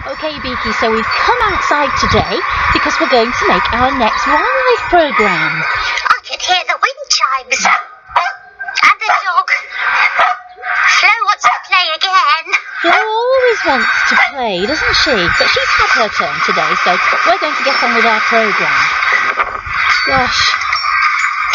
Okay, Beaky, so we've come outside today because we're going to make our next wildlife programme. I can hear the wind chimes. And the dog. Flo wants to play again. Flo always wants to play, doesn't she? But she's had her turn today, so we're going to get on with our programme. Gosh.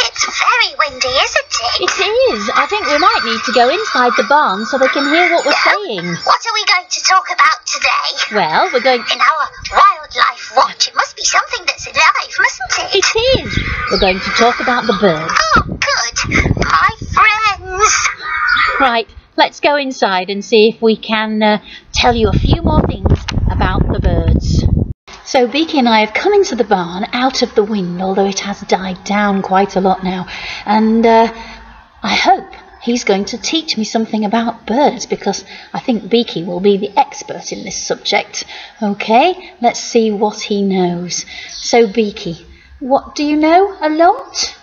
It's very windy, isn't it? It is. I think we might need to go inside the barn so they can hear what we're saying. What are we going to talk about today? Well, we're going... In our wildlife watch, it must be something that's alive, mustn't it? It is. We're going to talk about the birds. Oh, good. My friends. Right, let's go inside and see if we can tell you a few more things about the birds. So Beaky and I have come into the barn out of the wind, although it has died down quite a lot now. And I hope he's going to teach me something about birds, because I think Beaky will be the expert in this subject. Okay, let's see what he knows. So Beaky, what do you know a lot?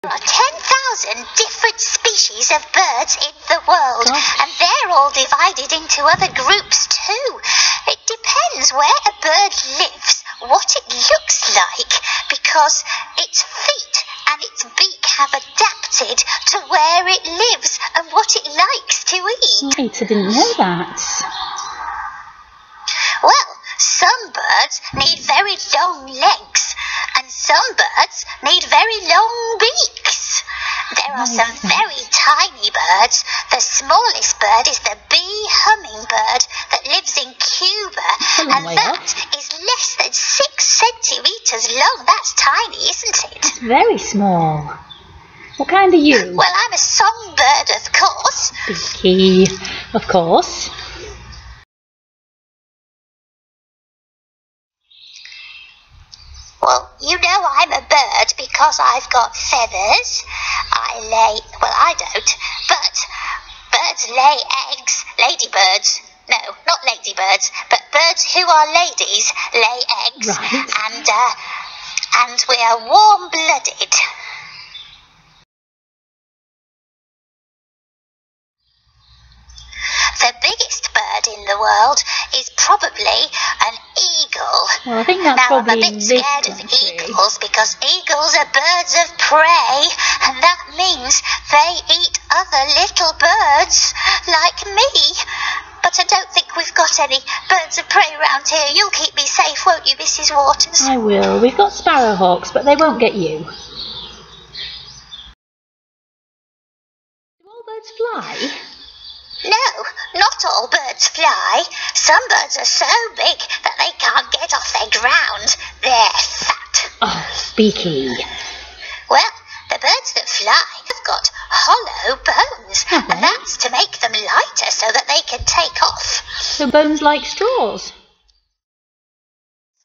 10,000 different species of birds in the world. Gosh. And they're all divided into other groups too. It depends where a bird lives, what it looks like, because its feet and its beak have adapted to where it lives and what it likes to eat. Right, I didn't know that. Well, some birds need very long legs, and some birds need very long beaks. There are some very tiny birds. The smallest bird is the bee hummingbird that lives in Cuba, and that is less than 6 centimetres long. That's tiny, isn't it? It's very small. What kind are you? Well, I'm a songbird, of course. Beaky, of course. Well, you know I'm a bird because I've got feathers. I don't, but birds lay eggs. Ladybirds, no, not ladybirds, but birds who are ladies lay eggs. Right. And we are warm-blooded. The biggest bird in the world is probably an eagle. Well, I think that's now, probably I'm a bit scared of eagles because eagles are birds of prey, and that means they eat other little birds like me. But I don't think we've got any birds of prey around here. You'll keep me safe, won't you, Mrs. Waters? I will. We've got sparrowhawks, but they won't get you. Do all birds fly? No, not all birds fly. Some birds are so big that they can't get off their ground. They're fat. Oh, Beaky. Well, the birds that fly have got hollow bones, Have they? and that's to make them lighter so that they can take off. So bones like straws?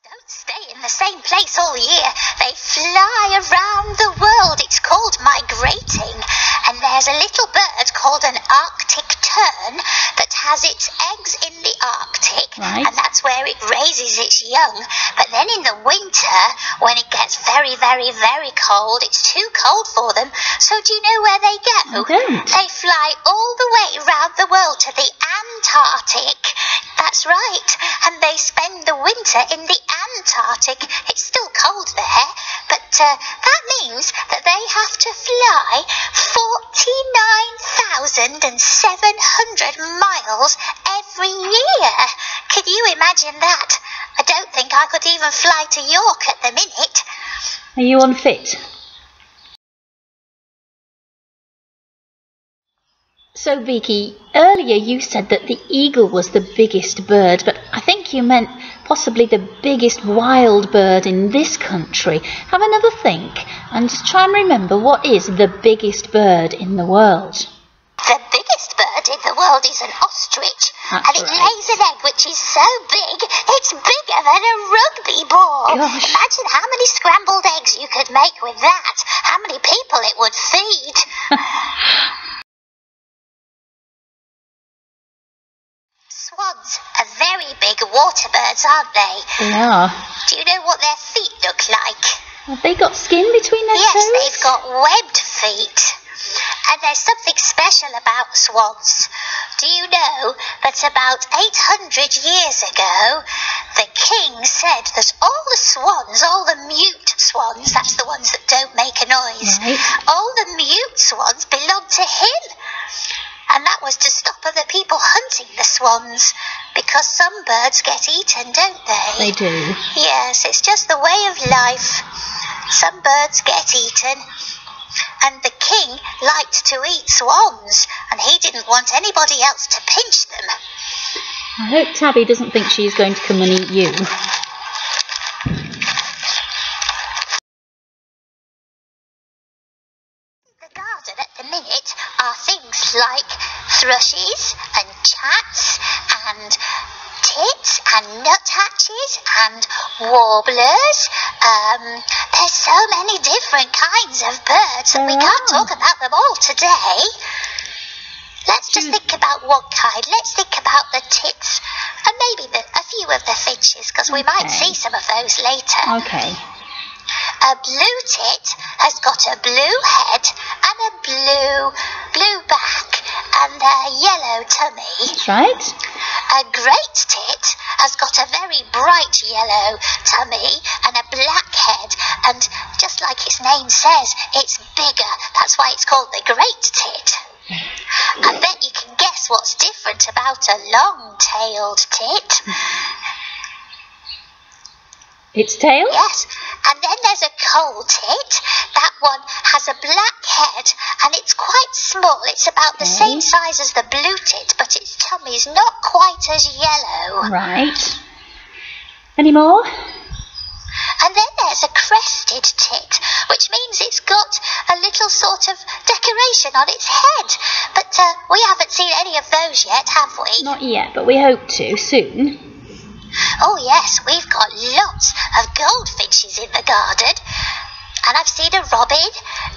Don't stay in the same place all year. They fly around the world. It's called migrating. And there's a little bird called an Arctic tern that has its eggs in the Arctic, Right. and that's where it raises its young. But then in the winter, when it gets very, very, very cold, it's too cold for them. So do you know where they go? I don't. They fly all the way around the world to the Antarctic. That's right. And they spend the winter in the Antarctic. It's still cold there, but that means that they have to fly 49,700 miles every year. Can you imagine that? I don't think I could even fly to York at the minute. Are you unfit? So, Beaky, earlier you said that the eagle was the biggest bird, but I think you meant possibly the biggest wild bird in this country. Have another think and just try and remember what is the biggest bird in the world. The biggest bird in the world is an ostrich, That's and it right. lays an egg which is so big, it's bigger than a rugby ball. Gosh. Imagine how many scrambled eggs you could make with that, how many people it would feed. Swans are very big water birds, aren't they? They are. Do you know what their feet look like? Have they got skin between their Yes, toes? they've got webbed feet. And there's something special about swans. Do you know that about 800 years ago, the king said that all the swans, all the mute swans, that's the ones that don't make a noise, Right. all the mute swans belonged to him. And that was to stop other people hunting the swans, because some birds get eaten, don't they? They do. Yes, it's just the way of life. Some birds get eaten. And the king liked to eat swans, and he didn't want anybody else to pinch them. I hope Tabby doesn't think she's going to come and eat you. The garden at the minute are things like thrushes and chats and tits and nuthatches and warblers. There's so many different kinds of birds that we can't talk about them all today. Let's just think about one kind. Let's think about the tits and maybe a few of the finches, because we might see some of those later. Okay. A blue tit has got a blue head and a blue back and a yellow tummy. That's right. A great tit has got a very bright yellow tummy and a black head, and just like its name says, it's bigger. That's why it's called the great tit. I bet you can guess what's different about a long-tailed tit. Its tail? Yes, and then there's a coal tit. That one has a black head and it's quite small. It's about the same size as the blue tit, but its tummy's not quite as yellow. Right. Any more? And then there's a crested tit, which means it's got a little sort of decoration on its head. But we haven't seen any of those yet, have we? Not yet, but we hope to soon. Oh yes, we've got lots of goldfinches in the garden. And I've seen a robin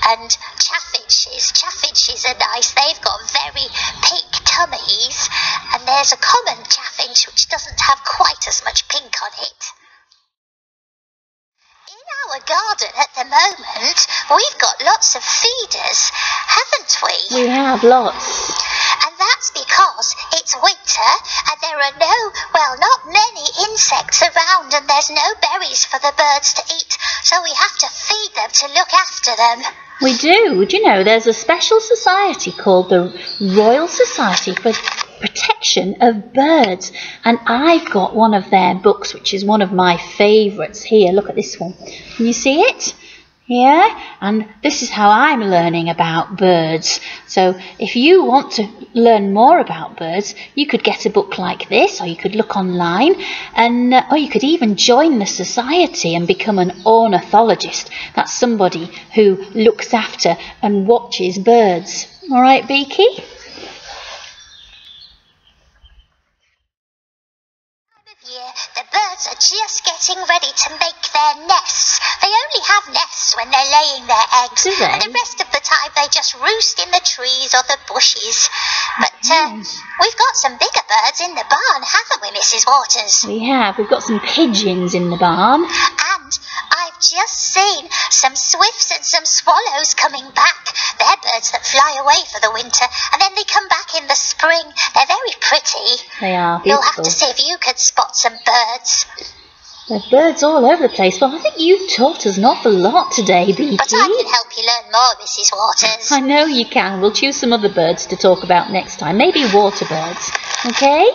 and chaffinches. Chaffinches are nice. They've got very pink tummies. And there's a common chaffinch which doesn't have quite as much pink on it. In our garden at the moment, we've got lots of feeders, haven't we? We have lots. And that's because it's winter and there are not many insects around, and there's no berries for the birds to eat, so we have to feed them to look after them. We do. Do you know, there's a special society called the Royal Society for Protection of Birds, and I've got one of their books, which is one of my favourites. Here, look at this one. Can you see it? Yeah, and this is how I'm learning about birds. So if you want to learn more about birds, you could get a book like this, or you could look online, and or you could even join the society and become an ornithologist. That's somebody who looks after and watches birds. All right, Beaky? Year, the birds are just getting ready to make their nests. They only have nests when they're laying their eggs, Do they? and the rest of the time they just roost in the trees or the bushes. But we've got some bigger birds in the barn, haven't we, Mrs. Waters? We have. We've got some pigeons in the barn. And I've just seen some swifts and some swallows coming back. They're birds that fly away for the winter, and then they come back in the spring. They're very pretty. They are You'll have beautiful. to see if you can spot some birds. There's birds all over the place. Well, I think you've taught us an awful lot today, Beaky. But I can help you learn more, Mrs. Waters. I know you can. We'll choose some other birds to talk about next time. Maybe water birds. Okay?